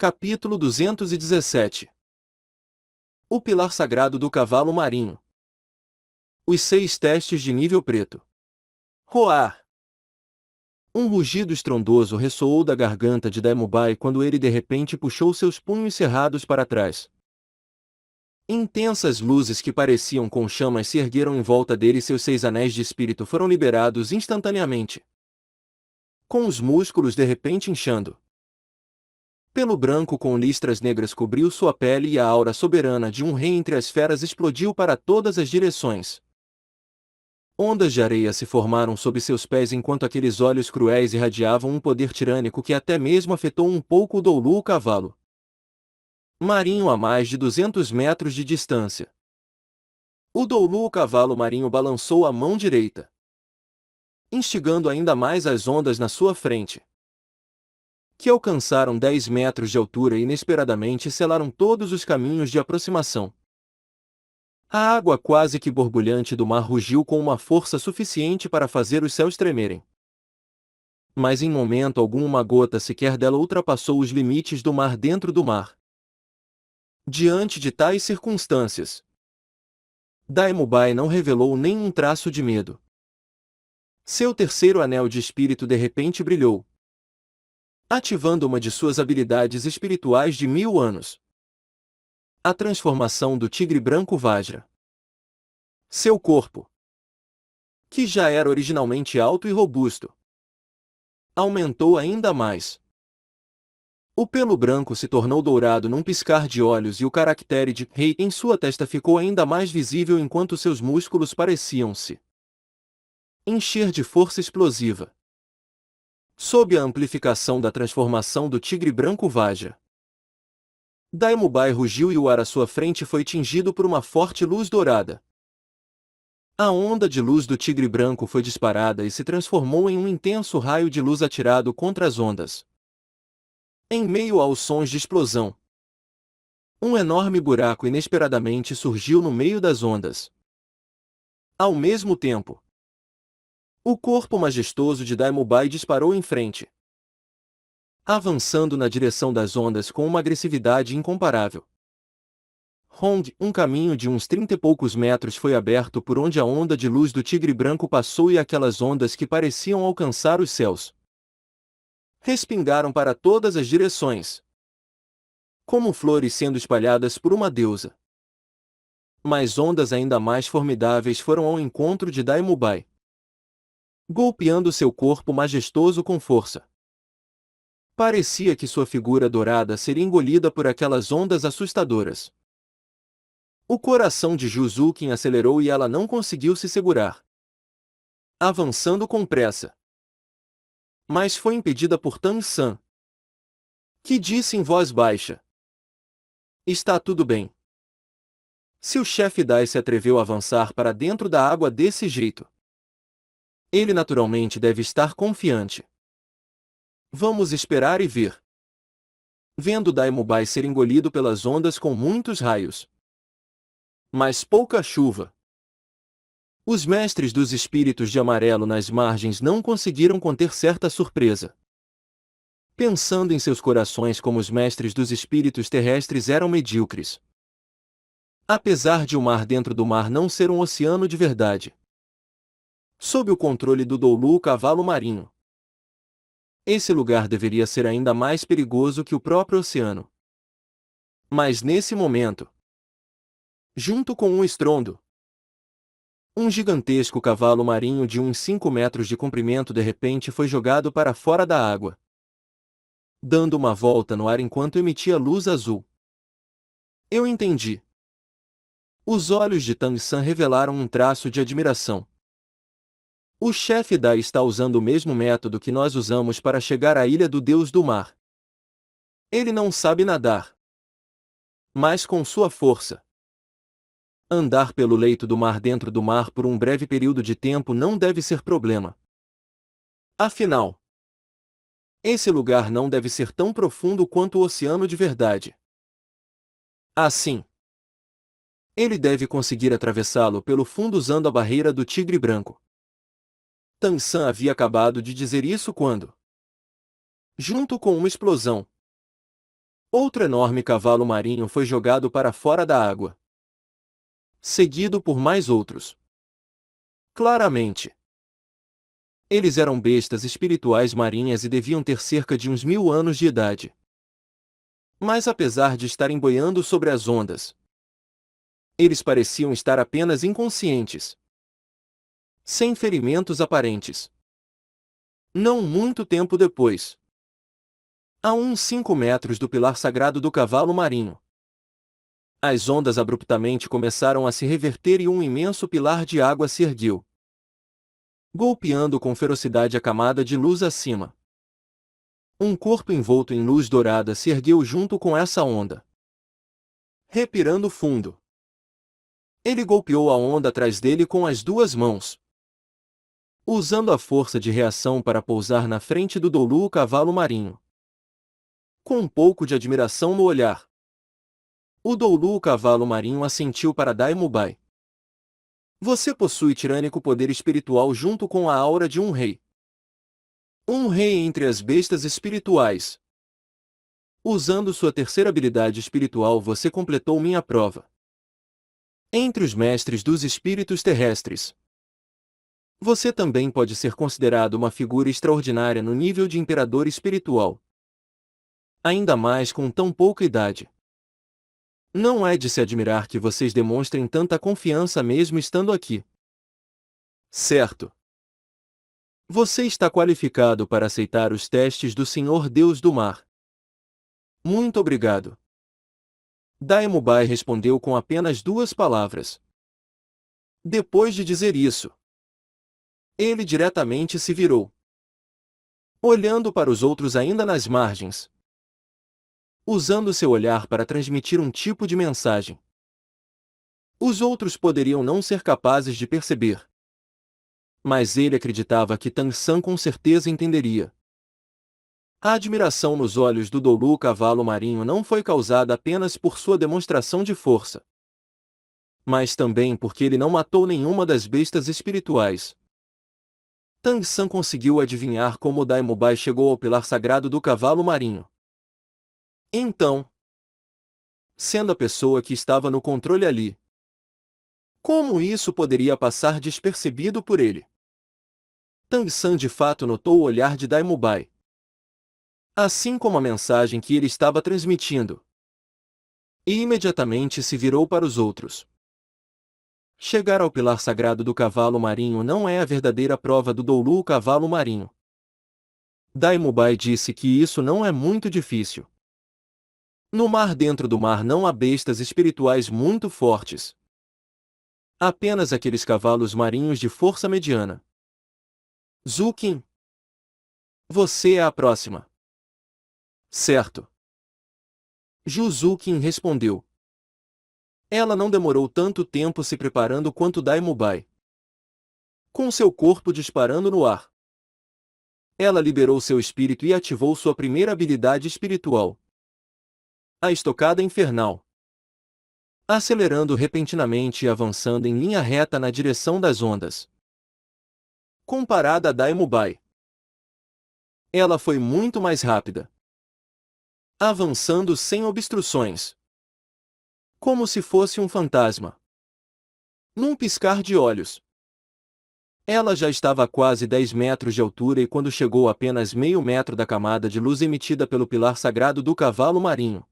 Capítulo 217. O pilar sagrado do cavalo marinho. Os 6 testes de nível preto. Roar. Um rugido estrondoso ressoou da garganta de Daimubai quando ele de repente puxou seus punhos cerrados para trás. Intensas luzes que pareciam com chamas se ergueram em volta dele e seus 6 anéis de espírito foram liberados instantaneamente, com os músculos de repente inchando. Pelo branco com listras negras cobriu sua pele e a aura soberana de um rei entre as feras explodiu para todas as direções. Ondas de areia se formaram sob seus pés enquanto aqueles olhos cruéis irradiavam um poder tirânico que até mesmo afetou um pouco o Doulu o cavalo marinho a mais de 200 metros de distância. O Doulu o cavalo marinho balançou a mão direita, instigando ainda mais as ondas na sua frente, que alcançaram 10 metros de altura e inesperadamente selaram todos os caminhos de aproximação. A água quase que borbulhante do mar rugiu com uma força suficiente para fazer os céus tremerem. Mas em momento algum uma gota sequer dela ultrapassou os limites do mar dentro do mar. Diante de tais circunstâncias, Daimubai não revelou nem um traço de medo. Seu terceiro anel de espírito de repente brilhou, ativando uma de suas habilidades espirituais de 1000 anos. A transformação do tigre branco Vajra. Seu corpo, que já era originalmente alto e robusto, aumentou ainda mais. O pelo branco se tornou dourado num piscar de olhos e o caractere de rei em sua testa ficou ainda mais visível enquanto seus músculos pareciam se encher de força explosiva. Sob a amplificação da transformação do tigre branco Vajra, Daimubai rugiu e o ar à sua frente foi tingido por uma forte luz dourada. A onda de luz do tigre branco foi disparada e se transformou em um intenso raio de luz atirado contra as ondas. Em meio aos sons de explosão, um enorme buraco inesperadamente surgiu no meio das ondas. Ao mesmo tempo, o corpo majestoso de Daimubai disparou em frente, avançando na direção das ondas com uma agressividade incomparável. Um caminho de uns 30 e poucos metros foi aberto por onde a onda de luz do tigre branco passou e aquelas ondas que pareciam alcançar os céus respingaram para todas as direções, como flores sendo espalhadas por uma deusa. Mas ondas ainda mais formidáveis foram ao encontro de Daimubai, golpeando seu corpo majestoso com força. Parecia que sua figura dourada seria engolida por aquelas ondas assustadoras. O coração de Juzukin acelerou e ela não conseguiu se segurar, avançando com pressa. Mas foi impedida por Tang-san, que disse em voz baixa: "Está tudo bem." Se o chefe Dai se atreveu a avançar para dentro da água desse jeito, ele naturalmente deve estar confiante. Vamos esperar e ver. Vendo Daimubai ser engolido pelas ondas com muitos raios, mas pouca chuva, os mestres dos espíritos de amarelo nas margens não conseguiram conter certa surpresa. Pensando em seus corações como os mestres dos espíritos terrestres eram medíocres. Apesar de o mar dentro do mar não ser um oceano de verdade, sob o controle do Doulu o cavalo marinho, esse lugar deveria ser ainda mais perigoso que o próprio oceano. Mas nesse momento, junto com um estrondo, um gigantesco cavalo marinho de uns 5 metros de comprimento de repente foi jogado para fora da água, dando uma volta no ar enquanto emitia luz azul. Eu entendi. Os olhos de Tang-san revelaram um traço de admiração. O chefe Dai está usando o mesmo método que nós usamos para chegar à ilha do Deus do Mar. Ele não sabe nadar, mas com sua força, andar pelo leito do mar dentro do mar por um breve período de tempo não deve ser problema. Afinal, esse lugar não deve ser tão profundo quanto o oceano de verdade. Assim, ele deve conseguir atravessá-lo pelo fundo usando a barreira do tigre branco. Tang-san havia acabado de dizer isso quando, junto com uma explosão, Outro enorme cavalo marinho foi jogado para fora da água, seguido por mais outros. Claramente, eles eram bestas espirituais marinhas e deviam ter cerca de uns 1000 anos de idade. Mas apesar de estarem boiando sobre as ondas, eles pareciam estar apenas inconscientes, sem ferimentos aparentes. Não muito tempo depois, a uns 5 metros do pilar sagrado do cavalo marinho, as ondas abruptamente começaram a se reverter e um imenso pilar de água se ergueu, golpeando com ferocidade a camada de luz acima. Um corpo envolto em luz dourada se ergueu junto com essa onda. Respirando fundo, ele golpeou a onda atrás dele com as duas mãos, usando a força de reação para pousar na frente do Doulu o cavalo marinho. Com um pouco de admiração no olhar, o Doulu o cavalo marinho assentiu para Dai-Mubai. Você possui tirânico poder espiritual junto com a aura de um rei. Um rei entre as bestas espirituais. Usando sua terceira habilidade espiritual você completou minha prova. Entre os mestres dos espíritos terrestres, você também pode ser considerado uma figura extraordinária no nível de imperador espiritual. Ainda mais com tão pouca idade. Não é de se admirar que vocês demonstrem tanta confiança mesmo estando aqui. Certo. Você está qualificado para aceitar os testes do Senhor Deus do Mar. Muito obrigado. Dai-Mubai respondeu com apenas 2 palavras. Depois de dizer isso, ele diretamente se virou, olhando para os outros ainda nas margens, usando seu olhar para transmitir um tipo de mensagem. Os outros poderiam não ser capazes de perceber, mas ele acreditava que Tang San com certeza entenderia. A admiração nos olhos do Doulu cavalo marinho não foi causada apenas por sua demonstração de força, mas também porque ele não matou nenhuma das bestas espirituais. Tang San conseguiu adivinhar como Dai-Mubai chegou ao pilar sagrado do cavalo marinho. Então, sendo a pessoa que estava no controle ali, como isso poderia passar despercebido por ele? Tang San de fato notou o olhar de Dai-Mubai, assim como a mensagem que ele estava transmitindo, e imediatamente se virou para os outros. Chegar ao pilar sagrado do cavalo marinho não é a verdadeira prova do Doulu cavalo marinho. Dai-Mubai disse que isso não é muito difícil. No mar dentro do mar não há bestas espirituais muito fortes. Apenas aqueles cavalos marinhos de força mediana. Zukin, você é a próxima. Certo. Juzukin respondeu. Ela não demorou tanto tempo se preparando quanto Dai-Mubai. Com seu corpo disparando no ar, ela liberou seu espírito e ativou sua primeira habilidade espiritual, a Estocada Infernal, acelerando repentinamente e avançando em linha reta na direção das ondas. Comparada a Dai-Mubai, ela foi muito mais rápida, avançando sem obstruções, como se fosse um fantasma. Num piscar de olhos, ela já estava a quase 10 metros de altura e quando chegou a apenas meio metro da camada de luz emitida pelo pilar sagrado do cavalo marinho,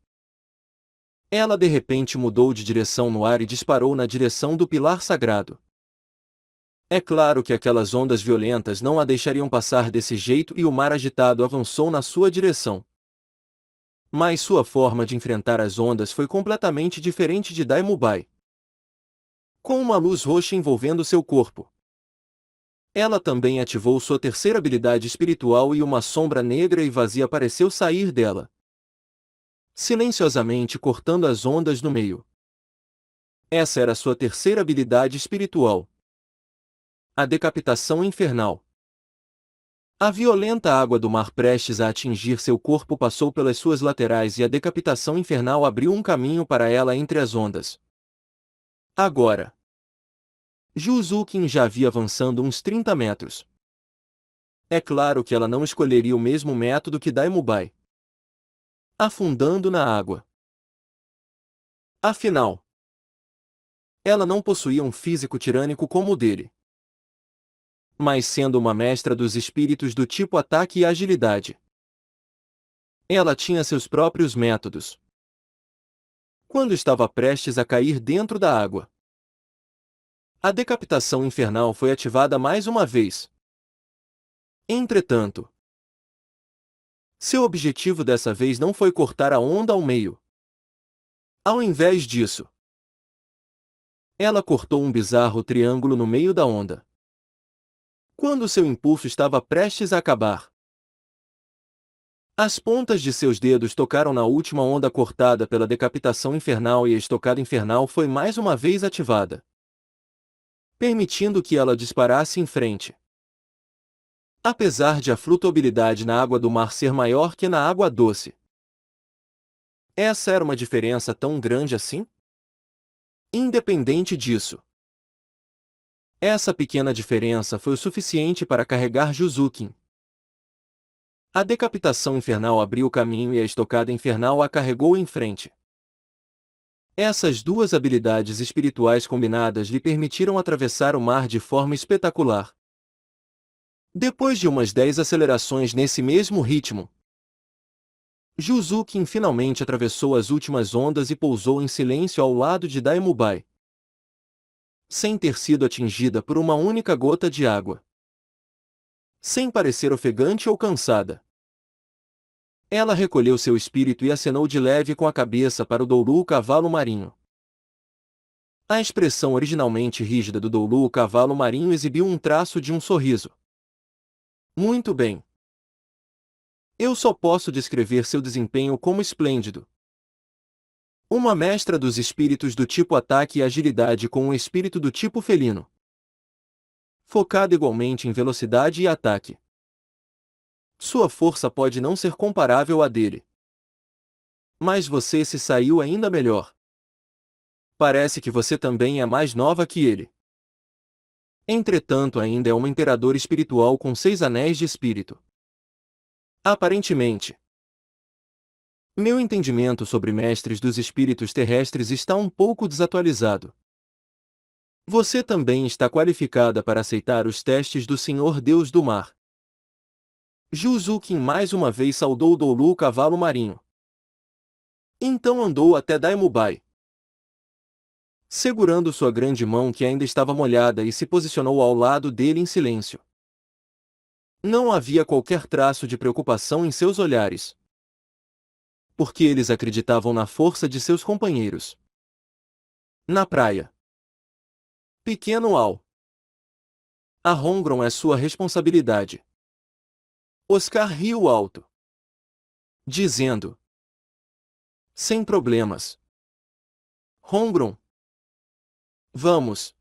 ela de repente mudou de direção no ar e disparou na direção do pilar sagrado. É claro que aquelas ondas violentas não a deixariam passar desse jeito e o mar agitado avançou na sua direção. Mas sua forma de enfrentar as ondas foi completamente diferente de Dai-Mubai. Com uma luz roxa envolvendo seu corpo, ela também ativou sua terceira habilidade espiritual e uma sombra negra e vazia pareceu sair dela, silenciosamente cortando as ondas no meio. Essa era sua terceira habilidade espiritual, a decapitação infernal. A violenta água do mar prestes a atingir seu corpo passou pelas suas laterais e a decapitação infernal abriu um caminho para ela entre as ondas. Agora, Juzukin já havia avançando uns 30 metros. É claro que ela não escolheria o mesmo método que Dai-Mubai. afundando na água. Afinal, ela não possuía um físico tirânico como o dele, mas sendo uma mestra dos espíritos do tipo ataque e agilidade. Ela tinha seus próprios métodos. Quando estava prestes a cair dentro da água, a decapitação infernal foi ativada mais uma vez. Entretanto, seu objetivo dessa vez não foi cortar a onda ao meio. Ao invés disso, ela cortou um bizarro triângulo no meio da onda. Quando seu impulso estava prestes a acabar, as pontas de seus dedos tocaram na última onda cortada pela decapitação infernal e a estocada infernal foi mais uma vez ativada, permitindo que ela disparasse em frente. Apesar de a flutuabilidade na água do mar ser maior que na água doce, essa era uma diferença tão grande assim? Independente disso, essa pequena diferença foi o suficiente para carregar Juzukin. A decapitação infernal abriu o caminho e a estocada infernal a carregou em frente. Essas duas habilidades espirituais combinadas lhe permitiram atravessar o mar de forma espetacular. Depois de umas 10 acelerações nesse mesmo ritmo, Juzukin finalmente atravessou as últimas ondas e pousou em silêncio ao lado de Daemubai, sem ter sido atingida por uma única gota de água. Sem parecer ofegante ou cansada, ela recolheu seu espírito e acenou de leve com a cabeça para o Doulu, o cavalo marinho. A expressão originalmente rígida do Doulu, o cavalo marinho, exibiu um traço de um sorriso. Muito bem. Eu só posso descrever seu desempenho como esplêndido. Uma mestra dos espíritos do tipo ataque e agilidade com um espírito do tipo felino, focada igualmente em velocidade e ataque. Sua força pode não ser comparável à dele, mas você se saiu ainda melhor. Parece que você também é mais nova que ele. Entretanto, ainda é uma imperadora espiritual com 6 anéis de espírito. Aparentemente, meu entendimento sobre mestres dos espíritos terrestres está um pouco desatualizado. Você também está qualificada para aceitar os testes do Senhor Deus do Mar. Juzukin mais uma vez saudou Doulu, o cavalo marinho. Então andou até Daemubai, segurando sua grande mão que ainda estava molhada, e se posicionou ao lado dele em silêncio. Não havia qualquer traço de preocupação em seus olhares, porque eles acreditavam na força de seus companheiros. Na praia. Pequeno Al. A Hongron é sua responsabilidade. Oscar riu alto, dizendo: sem problemas. Hongron. Vamos.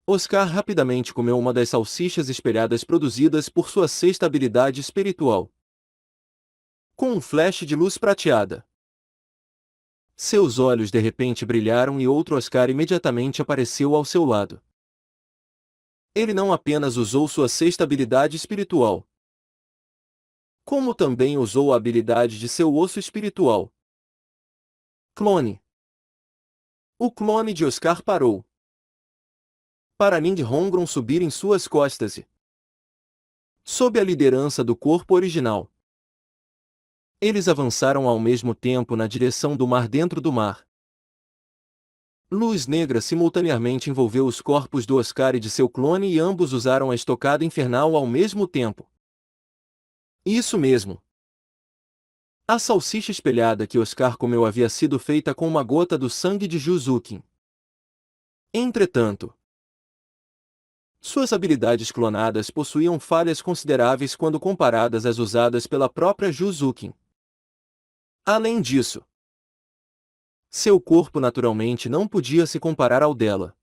Oscar rapidamente comeu uma das salsichas espelhadas produzidas por sua sexta habilidade espiritual, com um flash de luz prateada. Seus olhos de repente brilharam e outro Oscar imediatamente apareceu ao seu lado. Ele não apenas usou sua sexta habilidade espiritual, como também usou a habilidade de seu osso espiritual. Clone. O clone de Oscar parou, para Mind Hongron subir em suas costas e, sob a liderança do corpo original, eles avançaram ao mesmo tempo na direção do mar dentro do mar. Luz negra simultaneamente envolveu os corpos do Oscar e de seu clone e ambos usaram a estocada infernal ao mesmo tempo. Isso mesmo. A salsicha espelhada que Oscar comeu havia sido feita com uma gota do sangue de Juzukin. Entretanto, suas habilidades clonadas possuíam falhas consideráveis quando comparadas às usadas pela própria Juzukin. Além disso, seu corpo naturalmente não podia se comparar ao dela.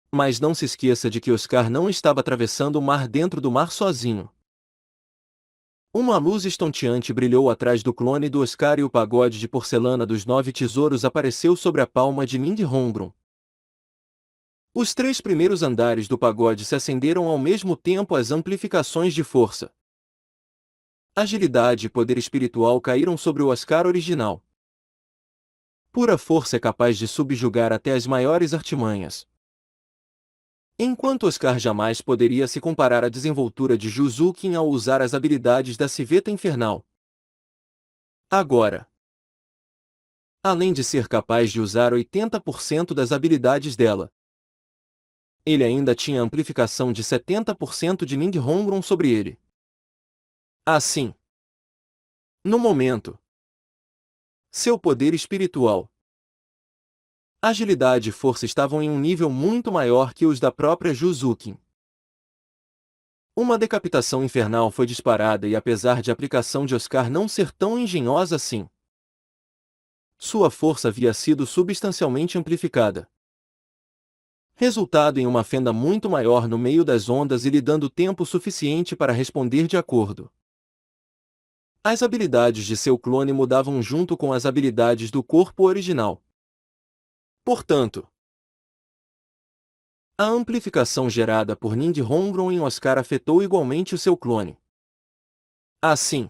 Mas não se esqueça de que Oscar não estava atravessando o mar dentro do mar sozinho. Uma luz estonteante brilhou atrás do clone do Oscar e o pagode de porcelana dos 9 tesouros apareceu sobre a palma de Mind Hongron. Os 3 primeiros andares do pagode se acenderam ao mesmo tempo às amplificações de força. Agilidade e poder espiritual caíram sobre o Oscar original. Pura força é capaz de subjugar até as maiores artimanhas. Enquanto Oscar jamais poderia se comparar à desenvoltura de Juzukin ao usar as habilidades da civeta infernal. Agora, além de ser capaz de usar 80% das habilidades dela, ele ainda tinha amplificação de 70% de Ninghongron sobre ele. Assim, no momento, seu poder espiritual, agilidade e força estavam em um nível muito maior que os da própria Juzukin. Uma decapitação infernal foi disparada e apesar de a aplicação de Oscar não ser tão engenhosa assim, sua força havia sido substancialmente amplificada. Resultado em uma fenda muito maior no meio das ondas e lhe dando tempo suficiente para responder de acordo. As habilidades de seu clone mudavam junto com as habilidades do corpo original. Portanto, a amplificação gerada por Ninghongron em Oscar afetou igualmente o seu clone. Assim,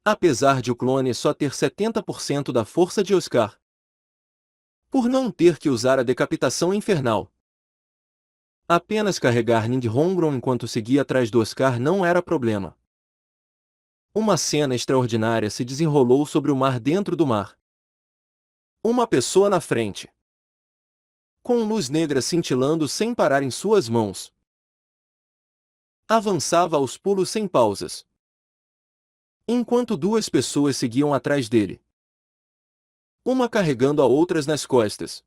apesar de o clone só ter 70% da força de Oscar, por não ter que usar a decapitação infernal, apenas carregar Ninghongron enquanto seguia atrás do Oscar não era problema. Uma cena extraordinária se desenrolou sobre o mar dentro do mar. Uma pessoa na frente, com luz negra cintilando sem parar em suas mãos, avançava aos pulos sem pausas, enquanto duas pessoas seguiam atrás dele, uma carregando a outras nas costas.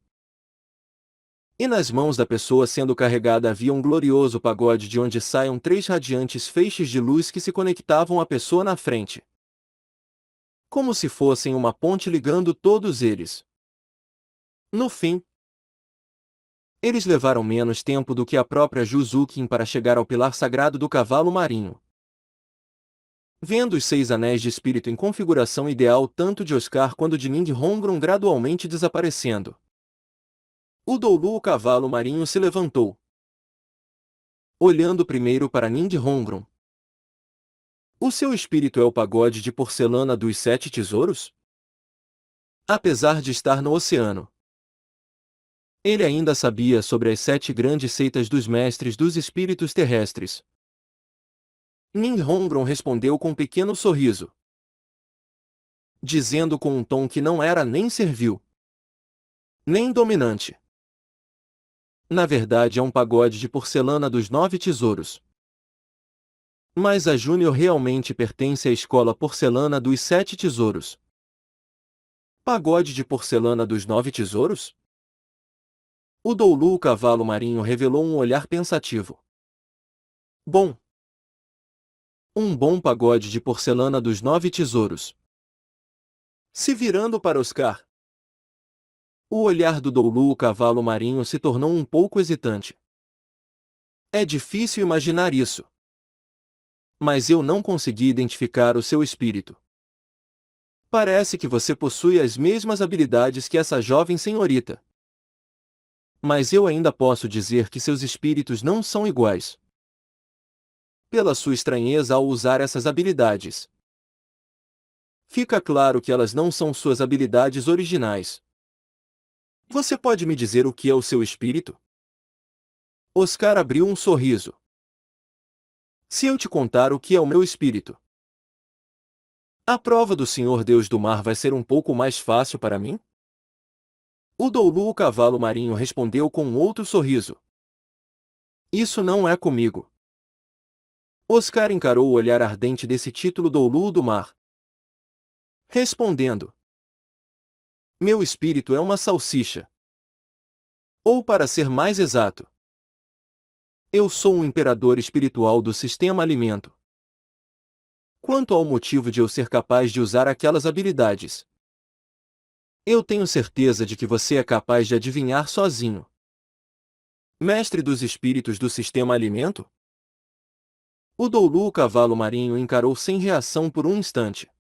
E nas mãos da pessoa sendo carregada havia um glorioso pagode de onde saiam 3 radiantes feixes de luz que se conectavam à pessoa na frente, como se fossem uma ponte ligando todos eles. No fim, eles levaram menos tempo do que a própria Juzukin para chegar ao pilar sagrado do cavalo marinho. Vendo os 6 anéis de espírito em configuração ideal tanto de Oscar quanto de Ninghongron gradualmente desaparecendo, o Doulu, o cavalo marinho, se levantou, olhando primeiro para Ninghongron. O seu espírito é o pagode de porcelana dos 7 tesouros? Apesar de estar no oceano, ele ainda sabia sobre as 7 grandes seitas dos mestres dos espíritos terrestres. Ninghongron respondeu com um pequeno sorriso, dizendo com um tom que não era nem servil, nem dominante. Na verdade é um pagode de porcelana dos 9 tesouros. Mas a Júnior realmente pertence à escola porcelana dos 7 tesouros. Pagode de porcelana dos 9 tesouros? O Doulu, o cavalo marinho, revelou um olhar pensativo. Bom. Um bom pagode de porcelana dos 9 tesouros. Se virando para Oscar, o olhar do Doulu, o cavalo marinho, se tornou um pouco hesitante. É difícil imaginar isso. Mas eu não consegui identificar o seu espírito. Parece que você possui as mesmas habilidades que essa jovem senhorita. Mas eu ainda posso dizer que seus espíritos não são iguais. Pela sua estranheza ao usar essas habilidades, fica claro que elas não são suas habilidades originais. Você pode me dizer o que é o seu espírito? Oscar abriu um sorriso. Se eu te contar o que é o meu espírito, a prova do Senhor Deus do Mar vai ser um pouco mais fácil para mim? O Doulu, o cavalo marinho, respondeu com um outro sorriso. Isso não é comigo. Oscar encarou o olhar ardente desse título Doulu do Mar, respondendo: meu espírito é uma salsicha. Ou para ser mais exato, eu sou um imperador espiritual do sistema alimento. Quanto ao motivo de eu ser capaz de usar aquelas habilidades, eu tenho certeza de que você é capaz de adivinhar sozinho. Mestre dos espíritos do sistema alimento? O Doulu, o cavalo marinho, encarou sem reação por um instante.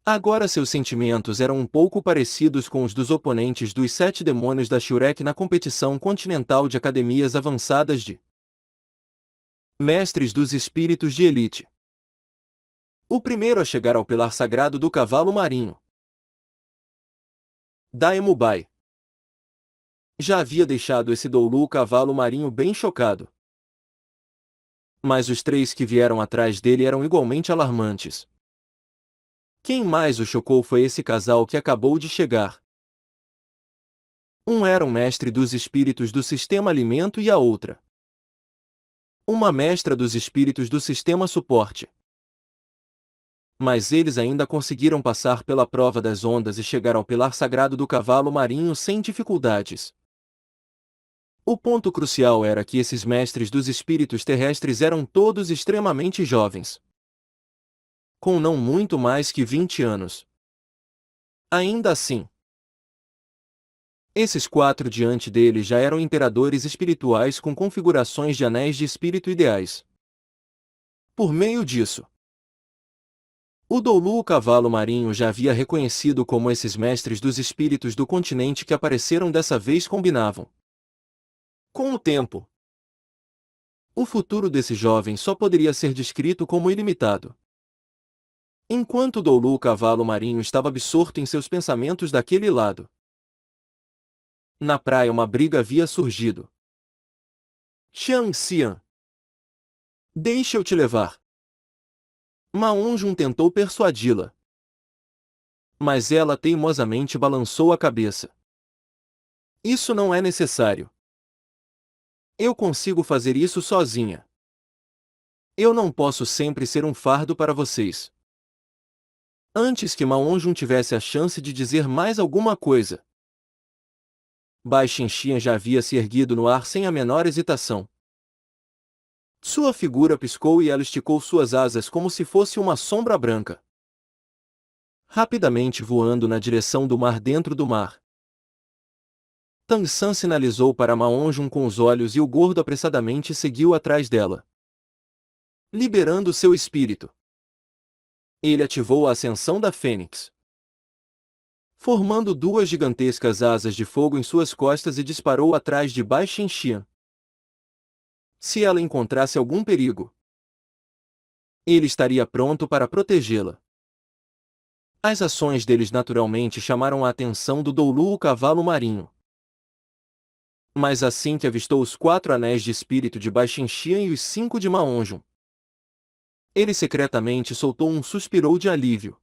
Agora seus sentimentos eram um pouco parecidos com os dos oponentes dos 7 demônios da Shurek na competição continental de academias avançadas de Mestres dos espíritos de elite. O primeiro a chegar ao pilar sagrado do cavalo marinho, Daemubai, já havia deixado esse Doulu cavalo marinho bem chocado. Mas os três que vieram atrás dele eram igualmente alarmantes. Quem mais o chocou foi esse casal que acabou de chegar. Um era um mestre dos espíritos do sistema alimento e a outra, uma mestra dos espíritos do sistema suporte. Mas eles ainda conseguiram passar pela prova das ondas e chegar ao pilar sagrado do cavalo marinho sem dificuldades. O ponto crucial era que esses mestres dos espíritos terrestres eram todos extremamente jovens, com não muito mais que 20 anos. Ainda assim, esses quatro diante deles já eram imperadores espirituais com configurações de anéis de espírito ideais. Por meio disso, o Doulu cavalo marinho já havia reconhecido como esses mestres dos espíritos do continente que apareceram dessa vez combinavam. Com o tempo, o futuro desse jovem só poderia ser descrito como ilimitado. Enquanto Doulu cavalo marinho estava absorto em seus pensamentos daquele lado, na praia uma briga havia surgido. Xiang Xian, deixa eu te levar. Ma Onjun tentou persuadi-la, mas ela teimosamente balançou a cabeça. Isso não é necessário. Eu consigo fazer isso sozinha. Eu não posso sempre ser um fardo para vocês. Antes que Ma Onjun tivesse a chance de dizer mais alguma coisa, Bai Xinxian já havia se erguido no ar sem a menor hesitação. Sua figura piscou e ela esticou suas asas como se fosse uma sombra branca, rapidamente voando na direção do mar dentro do mar. Tang San sinalizou para Ma Onjun com os olhos e o gordo apressadamente seguiu atrás dela, liberando seu espírito. Ele ativou a ascensão da Fênix, formando duas gigantescas asas de fogo em suas costas e disparou atrás de Bai Xinxian. Se ela encontrasse algum perigo, ele estaria pronto para protegê-la. As ações deles naturalmente chamaram a atenção do Doulu o cavalo marinho. Mas assim que avistou os 4 anéis de espírito de Bai Xinxian e os 5 de Ma Onjun, ele secretamente soltou um suspirou de alívio.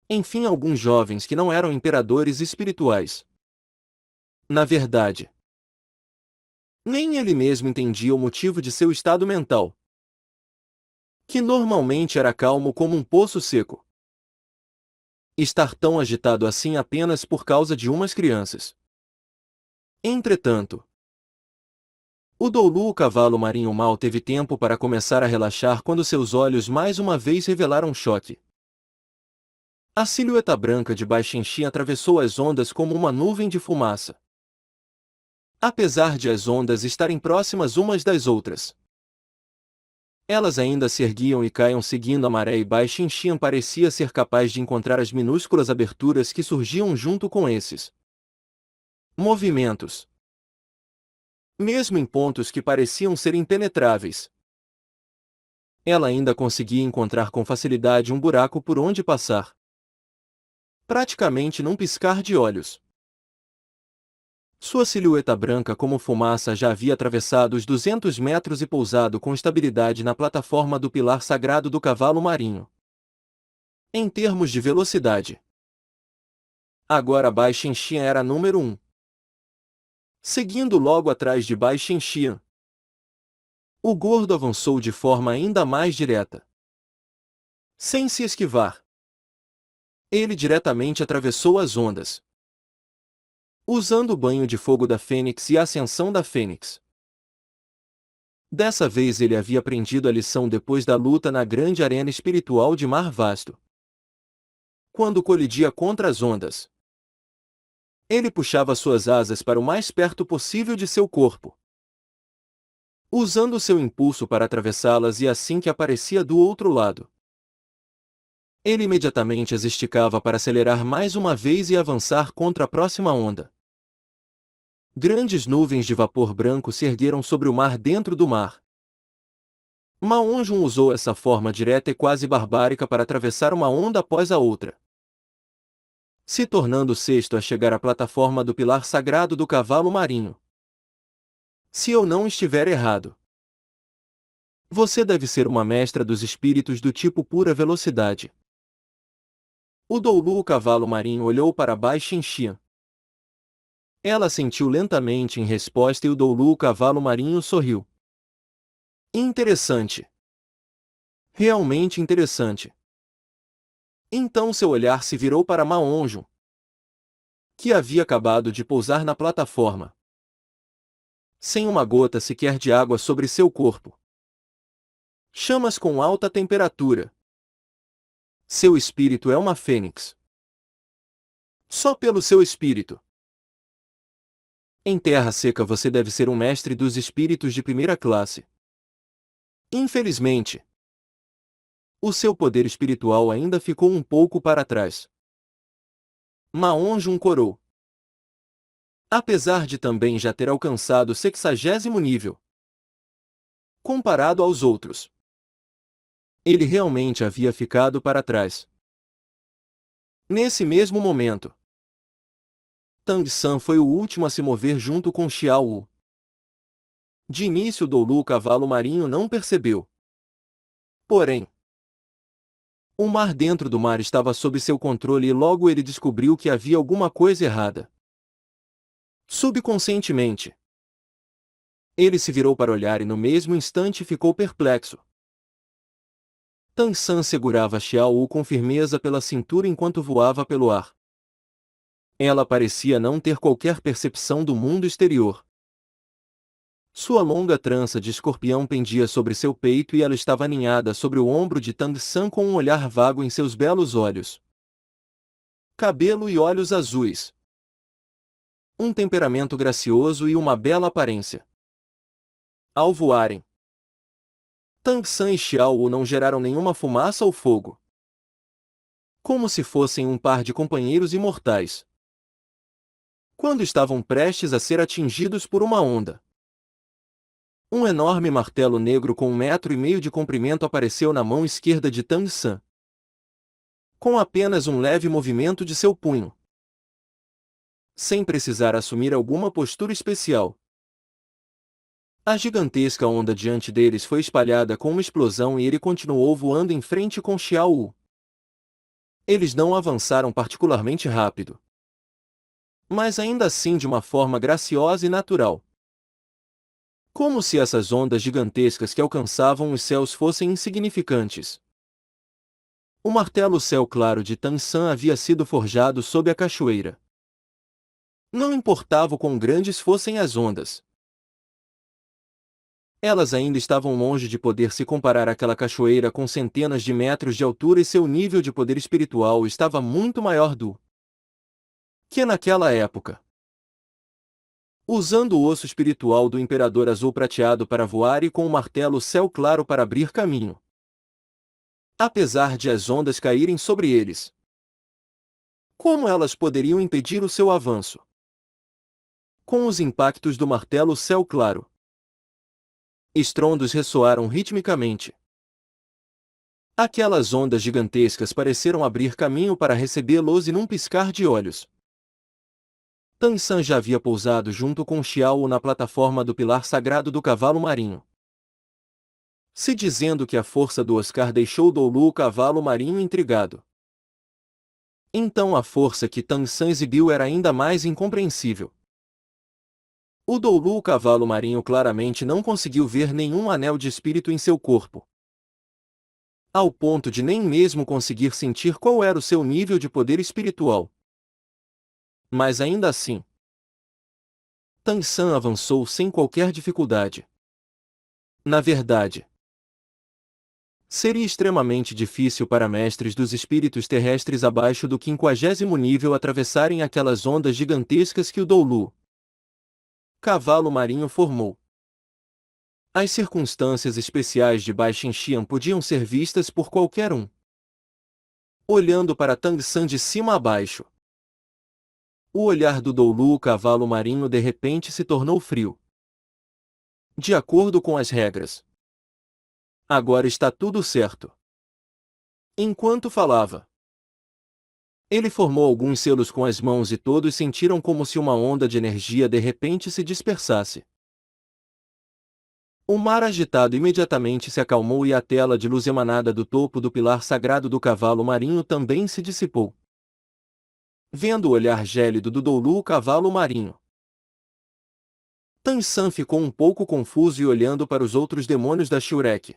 Enfim, alguns jovens que não eram imperadores espirituais. Na verdade, nem ele mesmo entendia o motivo de seu estado mental, que normalmente era calmo como um poço seco. Estar tão agitado assim apenas por causa de umas crianças. Entretanto, o Doulu o cavalo marinho mal teve tempo para começar a relaxar quando seus olhos mais uma vez revelaram choque. A silhueta branca de Bai Xinxian atravessou as ondas como uma nuvem de fumaça. Apesar de as ondas estarem próximas umas das outras, elas ainda se erguiam e caíam seguindo a maré e Bai Xinxian parecia ser capaz de encontrar as minúsculas aberturas que surgiam junto com esses movimentos. Mesmo em pontos que pareciam ser impenetráveis, ela ainda conseguia encontrar com facilidade um buraco por onde passar. Praticamente num piscar de olhos. Sua silhueta branca como fumaça já havia atravessado os 200 metros e pousado com estabilidade na plataforma do pilar sagrado do cavalo marinho. Em termos de velocidade, agora Bai Xinxian era número 1. Seguindo logo atrás de Bai Xinxian, o gordo avançou de forma ainda mais direta. Sem se esquivar, ele diretamente atravessou as ondas, usando o banho de fogo da Fênix e a ascensão da Fênix. Dessa vez ele havia aprendido a lição depois da luta na grande arena espiritual de Mar Vasto. Quando colidia contra as ondas, ele puxava suas asas para o mais perto possível de seu corpo, usando seu impulso para atravessá-las e assim que aparecia do outro lado, ele imediatamente as esticava para acelerar mais uma vez e avançar contra a próxima onda. Grandes nuvens de vapor branco se ergueram sobre o mar dentro do mar, Ma Onjun usou essa forma direta e quase barbárica para atravessar uma onda após a outra, se tornando o sexto a chegar à plataforma do pilar sagrado do cavalo marinho. Se eu não estiver errado, você deve ser uma mestra dos espíritos do tipo pura velocidade. O Doulu, o cavalo marinho, olhou para Bai Xinxian. Ela sentiu lentamente em resposta e o Doulu, o cavalo marinho, sorriu. Interessante. Realmente interessante. Então seu olhar se virou para Ma Onjun, que havia acabado de pousar na plataforma, sem uma gota sequer de água sobre seu corpo. Chamas com alta temperatura. Seu espírito é uma fênix. Só pelo seu espírito. Em terra seca você deve ser um mestre dos espíritos de primeira classe. Infelizmente, o seu poder espiritual ainda ficou um pouco para trás. Ma Onjun corou. Apesar de também já ter alcançado o 60º nível, comparado aos outros, ele realmente havia ficado para trás. Nesse mesmo momento, Tang San foi o último a se mover junto com Xiao Wu. De início Doulu, o cavalo marinho, não percebeu. Porém, o mar dentro do mar estava sob seu controle e logo ele descobriu que havia alguma coisa errada. Subconscientemente, ele se virou para olhar e no mesmo instante ficou perplexo. Tang San segurava Xiao Wu com firmeza pela cintura enquanto voava pelo ar. Ela parecia não ter qualquer percepção do mundo exterior. Sua longa trança de escorpião pendia sobre seu peito e ela estava aninhada sobre o ombro de Tang San com um olhar vago em seus belos olhos. Cabelo e olhos azuis. Um temperamento gracioso e uma bela aparência. Ao voarem, Tang San e Xiao Wu não geraram nenhuma fumaça ou fogo. Como se fossem um par de companheiros imortais. Quando estavam prestes a ser atingidos por uma onda, um enorme martelo negro com 1,5 m de comprimento apareceu na mão esquerda de Tang San. Com apenas um leve movimento de seu punho. Sem precisar assumir alguma postura especial. A gigantesca onda diante deles foi espalhada com uma explosão e ele continuou voando em frente com Xiao Wu. Eles não avançaram particularmente rápido, mas ainda assim de uma forma graciosa e natural. Como se essas ondas gigantescas que alcançavam os céus fossem insignificantes. O martelo céu claro de Tang San havia sido forjado sob a cachoeira. Não importava o quão grandes fossem as ondas. Elas ainda estavam longe de poder se comparar àquela cachoeira com centenas de metros de altura e seu nível de poder espiritual estava muito maior do que naquela época. Usando o osso espiritual do Imperador Azul Prateado para voar e com o martelo céu claro para abrir caminho. Apesar de as ondas caírem sobre eles, como elas poderiam impedir o seu avanço? Com os impactos do martelo céu claro, estrondos ressoaram ritmicamente. Aquelas ondas gigantescas pareceram abrir caminho para recebê-los e num piscar de olhos. Tang San já havia pousado junto com Xiao Wu na plataforma do pilar sagrado do cavalo marinho. Se dizendo que a força do Oscar deixou Doulu, o cavalo marinho, intrigado. Então a força que Tang San exibiu era ainda mais incompreensível. O Doulu, o cavalo marinho, claramente não conseguiu ver nenhum anel de espírito em seu corpo. Ao ponto de nem mesmo conseguir sentir qual era o seu nível de poder espiritual. Mas ainda assim, Tang San avançou sem qualquer dificuldade. Na verdade, seria extremamente difícil para mestres dos espíritos terrestres abaixo do 50º nível atravessarem aquelas ondas gigantescas que o Doulu, cavalo marinho, formou. As circunstâncias especiais de Bai Xinxian podiam ser vistas por qualquer um. Olhando para Tang San de cima a baixo, o olhar do Doulu, o cavalo marinho, de repente se tornou frio. De acordo com as regras, Agora está tudo certo. Enquanto falava, ele formou alguns selos com as mãos e todos sentiram como se uma onda de energia de repente se dispersasse. O mar agitado imediatamente se acalmou e a tela de luz emanada do topo do pilar sagrado do cavalo marinho também se dissipou. Vendo o olhar gélido do Doulu o cavalo marinho, Tan-san ficou um pouco confuso e olhando para os outros demônios da Shurek.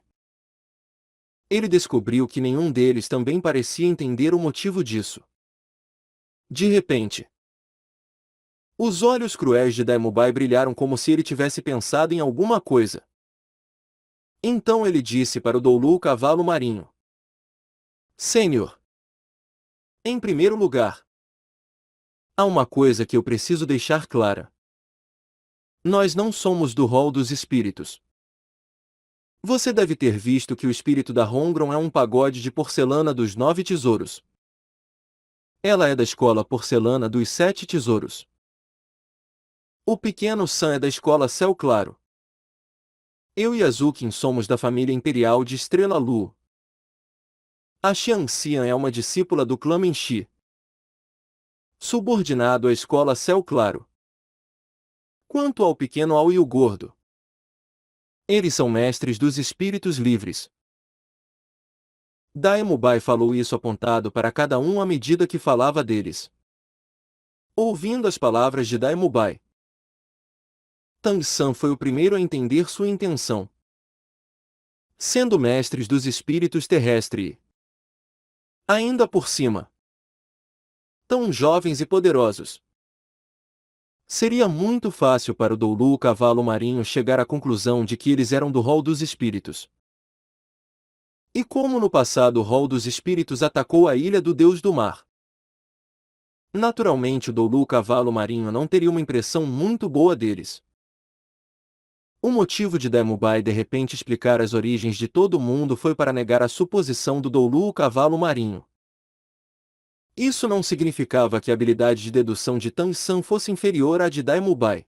Ele descobriu que nenhum deles também parecia entender o motivo disso. De repente, os olhos cruéis de Daimubai brilharam como se ele tivesse pensado em alguma coisa. Então ele disse para o Doulu o cavalo marinho: Senhor, em primeiro lugar, há uma coisa que eu preciso deixar clara. Nós não somos do rol dos espíritos. Você deve ter visto que o espírito da Hongron é um pagode de porcelana dos 9 tesouros. Ela é da escola porcelana dos 7 tesouros. O pequeno San é da escola Céu Claro. Eu e Azukin somos da família imperial de Estrela Lu. A Xianxian é uma discípula do clã Menchi, subordinado à escola Céu Claro. Quanto ao pequeno Ao e o gordo, eles são mestres dos espíritos livres. Daimubai falou isso apontado para cada um à medida que falava deles. Ouvindo as palavras de Daimubai, Tan-san foi o primeiro a entender sua intenção. Sendo mestres dos espíritos terrestres e, ainda por cima, tão jovens e poderosos, seria muito fácil para o Doulu o cavalo marinho chegar à conclusão de que eles eram do rol dos espíritos. E como no passado o rol dos espíritos atacou a ilha do Deus do Mar, naturalmente o Doulu o cavalo marinho não teria uma impressão muito boa deles. O motivo de Daimubai de repente explicar as origens de todo mundo foi para negar a suposição do Doulu o cavalo marinho. Isso não significava que a habilidade de dedução de Tan-san fosse inferior à de Daimubai.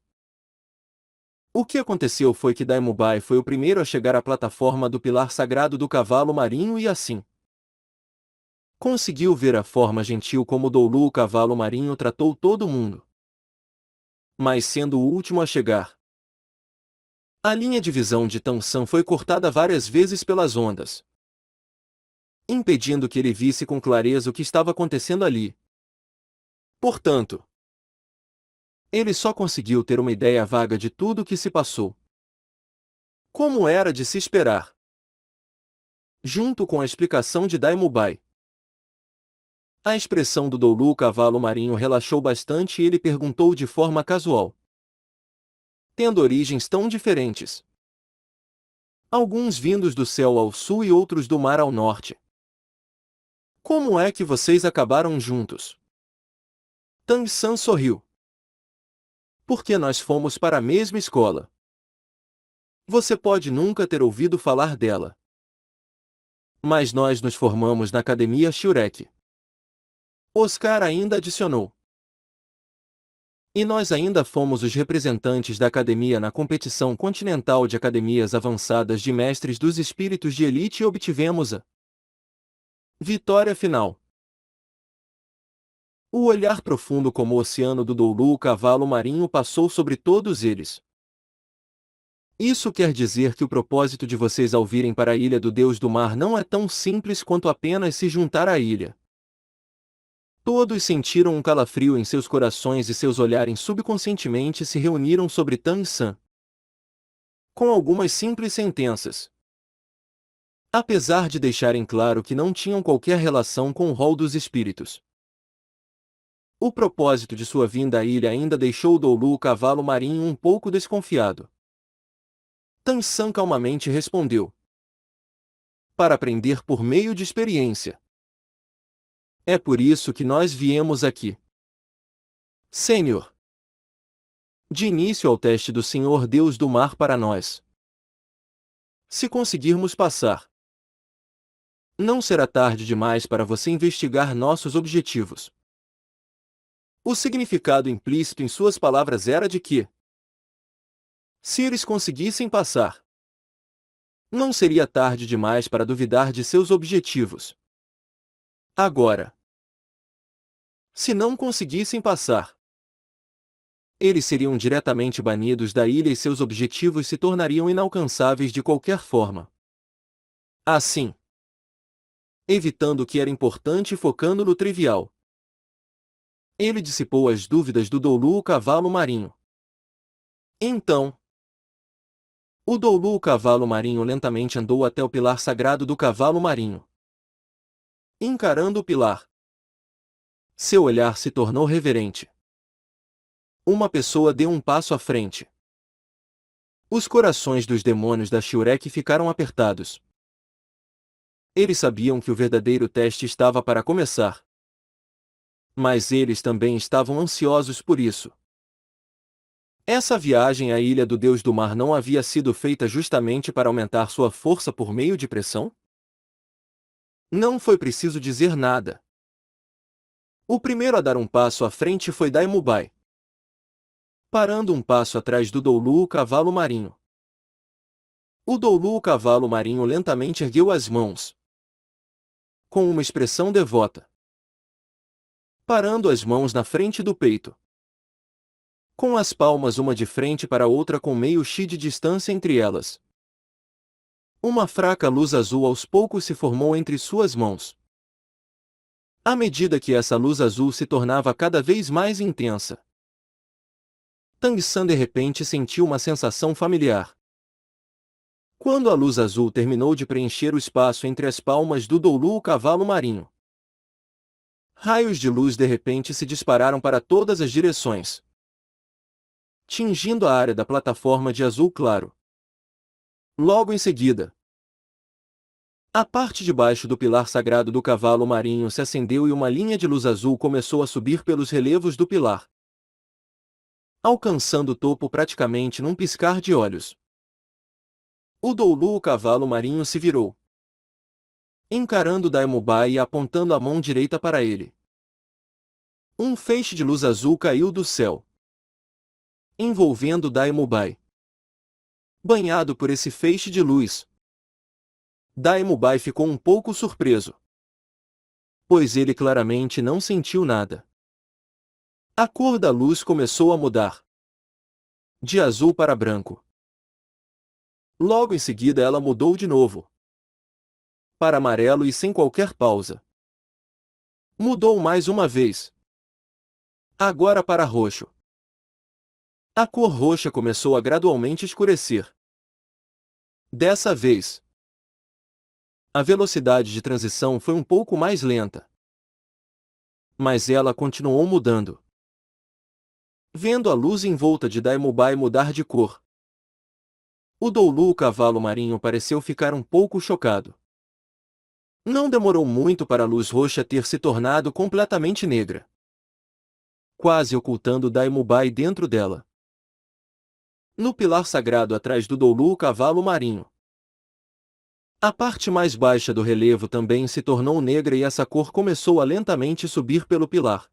O que aconteceu foi que Daimubai foi o primeiro a chegar à plataforma do pilar sagrado do cavalo marinho e assim conseguiu ver a forma gentil como Doulu o cavalo marinho tratou todo mundo. Mas sendo o último a chegar, a linha de visão de Tan-san foi cortada várias vezes pelas ondas, impedindo que ele visse com clareza o que estava acontecendo ali. Portanto, ele só conseguiu ter uma ideia vaga de tudo o que se passou. Como era de se esperar. Junto com a explicação de Daimubai, a expressão do Doulu o cavalo marinho relaxou bastante e ele perguntou de forma casual, tendo origens tão diferentes, alguns vindos do céu ao sul e outros do mar ao norte: como é que vocês acabaram juntos? Tan-san sorriu. Porque nós fomos para a mesma escola. Você pode nunca ter ouvido falar dela, mas nós nos formamos na Academia Shurek. Oscar ainda adicionou. E nós ainda fomos os representantes da academia na competição continental de academias avançadas de mestres dos espíritos de elite e obtivemos a vitória final. O olhar profundo como o oceano do Doulu o cavalo marinho passou sobre todos eles. Isso quer dizer que o propósito de vocês ao virem para a ilha do Deus do Mar não é tão simples quanto apenas se juntar à ilha. Todos sentiram um calafrio em seus corações e seus olhares subconscientemente se reuniram sobre Tan-san, com algumas simples sentenças, apesar de deixarem claro que não tinham qualquer relação com o rol dos espíritos. O propósito de sua vinda à ilha ainda deixou o Doulu o cavalo marinho um pouco desconfiado. Tan-san calmamente respondeu: para aprender por meio de experiência. É por isso que nós viemos aqui. Senhor. De início ao teste do Senhor Deus do Mar para nós. Se conseguirmos passar, não será tarde demais para você investigar nossos objetivos. O significado implícito em suas palavras era de que, se eles conseguissem passar, Não seria tarde demais para duvidar de seus objetivos. Agora, se não conseguissem passar, eles seriam diretamente banidos da ilha e seus objetivos se tornariam inalcançáveis de qualquer forma. Assim, evitando o que era importante e focando no trivial, ele dissipou as dúvidas do Doulu, o cavalo marinho. Então, o Doulu, o cavalo marinho, lentamente andou até o pilar sagrado do cavalo marinho. Encarando o pilar, seu olhar se tornou reverente. Uma pessoa deu um passo à frente. Os corações dos demônios da Shurek ficaram apertados. Eles sabiam que o verdadeiro teste estava para começar. Mas eles também estavam ansiosos por isso. Essa viagem à Ilha do Deus do Mar não havia sido feita justamente para aumentar sua força por meio de pressão? Não foi preciso dizer nada. O primeiro a dar um passo à frente foi Daimubai, parando um passo atrás do Doulu, o cavalo marinho. O Doulu, o cavalo marinho, lentamente ergueu as mãos, com uma expressão devota, parando as mãos na frente do peito, com as palmas uma de frente para a outra com meio chi de distância entre elas. Uma fraca luz azul aos poucos se formou entre suas mãos. À medida que essa luz azul se tornava cada vez mais intensa, Tang San de repente sentiu uma sensação familiar. Quando a luz azul terminou de preencher o espaço entre as palmas do Doulu, o cavalo marinho, raios de luz de repente se dispararam para todas as direções, tingindo a área da plataforma de azul claro. Logo em seguida, a parte de baixo do pilar sagrado do cavalo marinho se acendeu e uma linha de luz azul começou a subir pelos relevos do pilar, alcançando o topo praticamente num piscar de olhos. O Doulu, o cavalo marinho, se virou, encarando Daimubai e apontando a mão direita para ele. Um feixe de luz azul caiu do céu, envolvendo Daimubai. Banhado por esse feixe de luz, Daimubai ficou um pouco surpreso, pois ele claramente não sentiu nada. A cor da luz começou a mudar, de azul para branco. Logo em seguida ela mudou de novo, para amarelo e sem qualquer pausa. Mudou mais uma vez, agora para roxo. A cor roxa começou a gradualmente escurecer. Dessa vez, a velocidade de transição foi um pouco mais lenta, mas ela continuou mudando. Vendo a luz em volta de Daimubai mudar de cor, o Doulu, o cavalo marinho, pareceu ficar um pouco chocado. Não demorou muito para a luz roxa ter se tornado completamente negra, quase ocultando Daimubai dentro dela. No pilar sagrado atrás do Doulu, o cavalo marinho, a parte mais baixa do relevo também se tornou negra e essa cor começou a lentamente subir pelo pilar.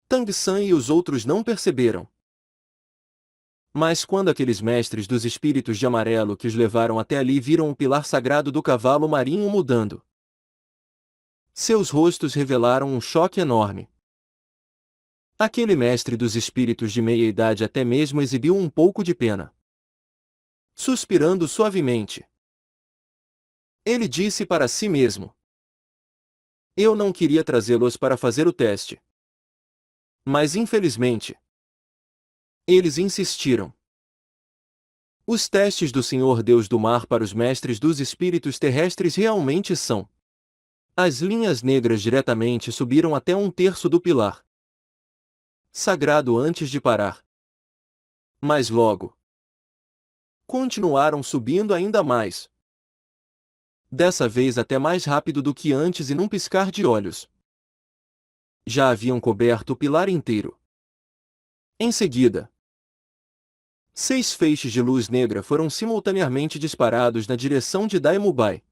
Tang San e os outros não perceberam. Mas quando aqueles mestres dos espíritos de amarelo que os levaram até ali viram o pilar sagrado do cavalo marinho mudando, seus rostos revelaram um choque enorme. Aquele mestre dos espíritos de meia-idade até mesmo exibiu um pouco de pena. Suspirando suavemente, ele disse para si mesmo: eu não queria trazê-los para fazer o teste. Mas infelizmente, eles insistiram. Os testes do Senhor Deus do Mar para os mestres dos espíritos terrestres realmente são. As linhas negras diretamente subiram até um terço do pilar sagrado antes de parar. Mas logo, continuaram subindo ainda mais. Dessa vez até mais rápido do que antes e num piscar de olhos. Já haviam coberto o pilar inteiro. Em seguida, 6 feixes de luz negra foram simultaneamente disparados na direção de Daimubai,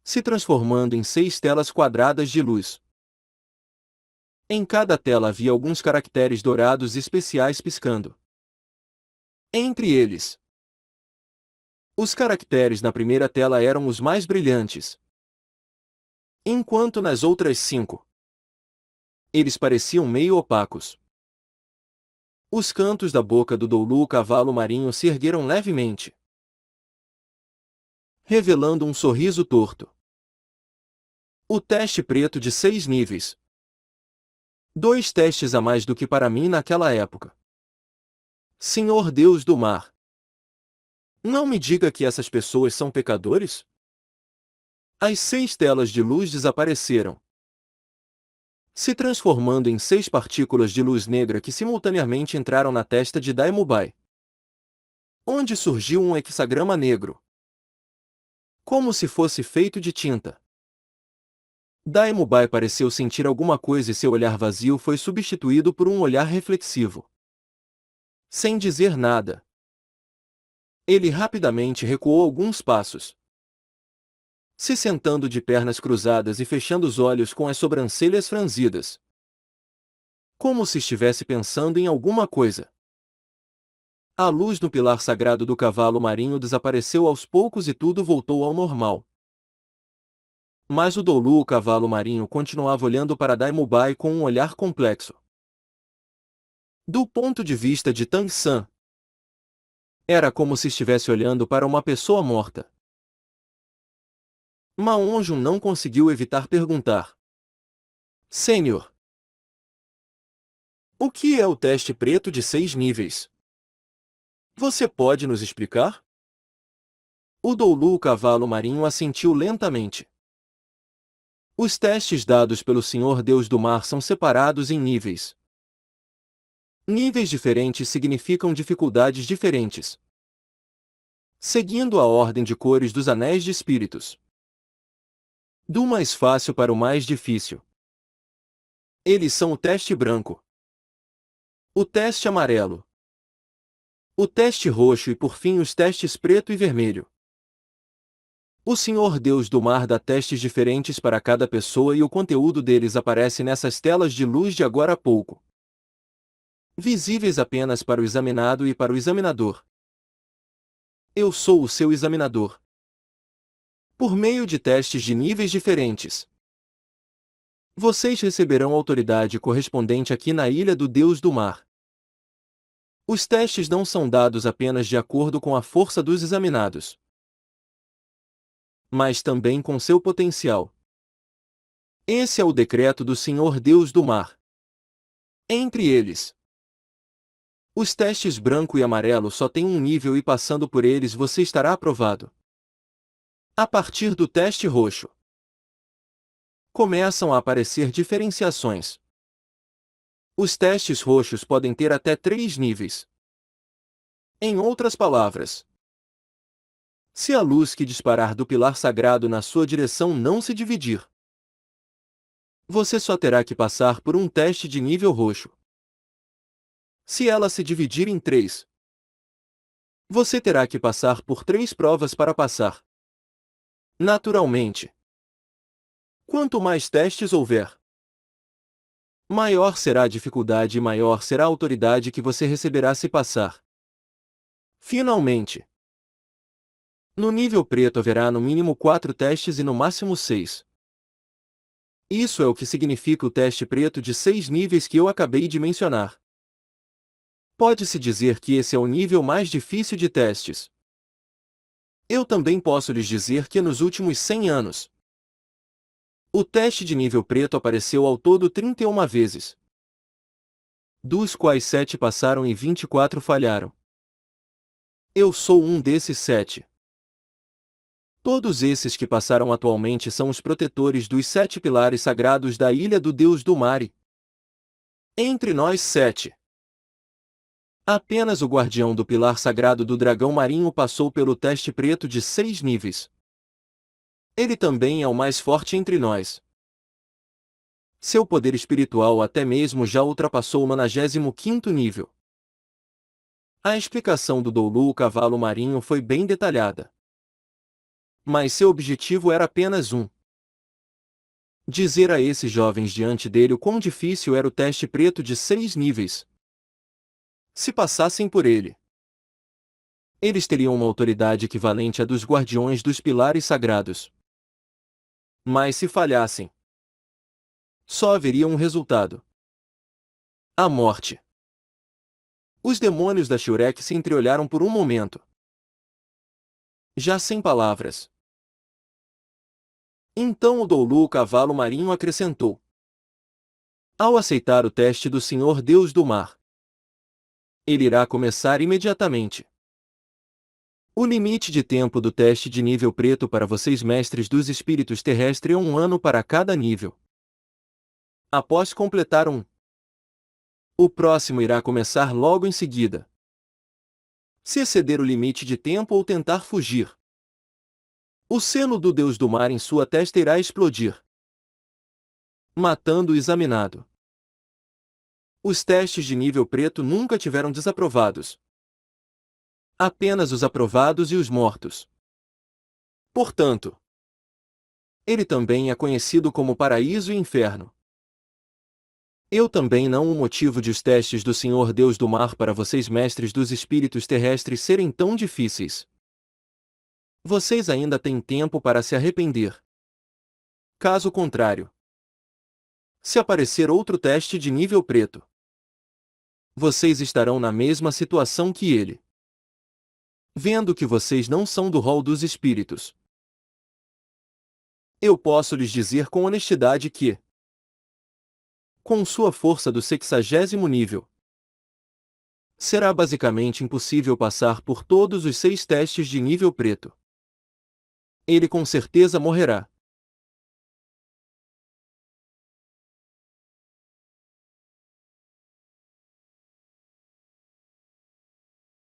se transformando em 6 telas quadradas de luz. Em cada tela havia alguns caracteres dourados especiais piscando. Entre eles, Os caracteres na primeira tela eram os mais brilhantes, enquanto nas outras 5, eles pareciam meio opacos. Os cantos da boca do Doulu cavalo marinho se ergueram levemente, revelando um sorriso torto. O teste preto de 6 níveis. 2 testes a mais do que para mim naquela época. Senhor Deus do mar, não me diga que essas pessoas são pecadores? As 6 telas de luz desapareceram, se transformando em 6 partículas de luz negra que simultaneamente entraram na testa de Daimubai, onde surgiu um hexagrama negro, como se fosse feito de tinta. Daimubai pareceu sentir alguma coisa e seu olhar vazio foi substituído por um olhar reflexivo. Sem dizer nada, ele rapidamente recuou alguns passos, se sentando de pernas cruzadas e fechando os olhos com as sobrancelhas franzidas, como se estivesse pensando em alguma coisa. A luz no pilar sagrado do cavalo marinho desapareceu aos poucos e tudo voltou ao normal. Mas o Doulu, o cavalo marinho, continuava olhando para Daimubai com um olhar complexo. Do ponto de vista de Tang San, era como se estivesse olhando para uma pessoa morta. Ma Onjun não conseguiu evitar perguntar: Senhor, o que é o teste preto de 6 níveis? Você pode nos explicar? O Doulu, o cavalo marinho, assentiu lentamente. Os testes dados pelo Senhor Deus do Mar são separados em níveis. Níveis diferentes significam dificuldades diferentes, seguindo a ordem de cores dos anéis de espíritos, do mais fácil para o mais difícil. Eles são o teste branco, o teste amarelo, o teste roxo e por fim os testes preto e vermelho. O Senhor Deus do Mar dá testes diferentes para cada pessoa e o conteúdo deles aparece nessas telas de luz de agora a pouco, visíveis apenas para o examinado e para o examinador. Eu sou o seu examinador. Por meio de testes de níveis diferentes, vocês receberão autoridade correspondente aqui na Ilha do Deus do Mar. Os testes não são dados apenas de acordo com a força dos examinados, mas também com seu potencial. Esse é o decreto do Senhor Deus do Mar. Entre eles, os testes branco e amarelo só têm um nível e passando por eles você estará aprovado. A partir do teste roxo, começam a aparecer diferenciações. Os testes roxos podem ter até 3 níveis. Em outras palavras, se a luz que disparar do pilar sagrado na sua direção não se dividir, você só terá que passar por um teste de nível roxo. Se ela se dividir em 3, você terá que passar por 3 provas para passar. Naturalmente, quanto mais testes houver, maior será a dificuldade e maior será a autoridade que você receberá se passar. Finalmente, no nível preto haverá no mínimo 4 testes e no máximo 6. Isso é o que significa o teste preto de 6 níveis que eu acabei de mencionar. Pode-se dizer que esse é o nível mais difícil de testes. Eu também posso lhes dizer que nos últimos 100 anos, o teste de nível preto apareceu ao todo 31 vezes, dos quais 7 passaram e 24 falharam. Eu sou um desses 7. Todos esses que passaram atualmente são os protetores dos 7 pilares sagrados da Ilha do Deus do Mar. Entre nós 7, apenas o guardião do pilar sagrado do dragão marinho passou pelo teste preto de 6 níveis. Ele também é o mais forte entre nós. Seu poder espiritual até mesmo já ultrapassou o 95º nível. A explicação do Doulu, o cavalo marinho, foi bem detalhada. Mas seu objetivo era apenas um: dizer a esses jovens diante dele o quão difícil era o teste preto de 6 níveis. Se passassem por ele, Eles teriam uma autoridade equivalente à dos guardiões dos pilares sagrados. Mas se falhassem, só haveria um resultado: a morte. Os demônios da Shurek se entreolharam por um momento, já sem palavras. Então o Doulu, o cavalo marinho, acrescentou: ao aceitar o teste do Senhor Deus do Mar, ele irá começar imediatamente. O limite de tempo do teste de nível preto para vocês mestres dos espíritos terrestres é 1 ano para cada nível. Após completar o próximo irá começar logo em seguida. Se exceder o limite de tempo ou tentar fugir, o seno do Deus do Mar em sua testa irá explodir, matando o examinado. Os testes de nível preto nunca tiveram desaprovados. Apenas os aprovados e os mortos. Portanto, ele também é conhecido como paraíso e inferno. Eu também não o motivo de os testes do Senhor Deus do Mar para vocês mestres dos espíritos terrestres serem tão difíceis. Vocês ainda têm tempo para se arrepender. Caso contrário, se aparecer outro teste de nível preto, vocês estarão na mesma situação que ele. Vendo que vocês não são do rol dos espíritos, eu posso lhes dizer com honestidade que, com sua força do 60º nível, será basicamente impossível passar por todos os 6 testes de nível preto. Ele com certeza morrerá.